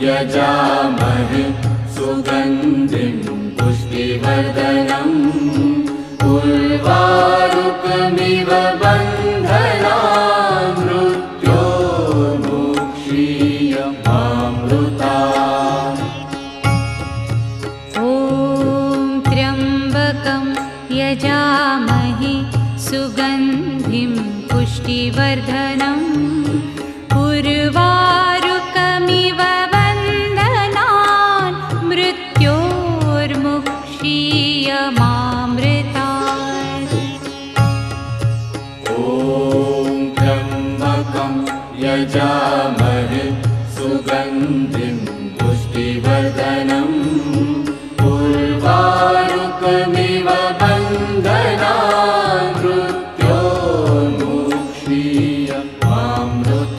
यजामहे सुगन्धिं पुष्टिवर्धनम् उर्वारुकमिव बन्धनान् मृत्योर्मुक्षीयमामृतात्। ॐ त्र्यम्बकं यजामहे सुगन्धिं पुष्टिवर्धनम् उर्वारुकमिव बन्धनान् मृत्योर्मुक्षीयमामृतात्। ॐ त्र्यम्बकं यजामहे सुगन्धिं पुष्टिवर्धनम्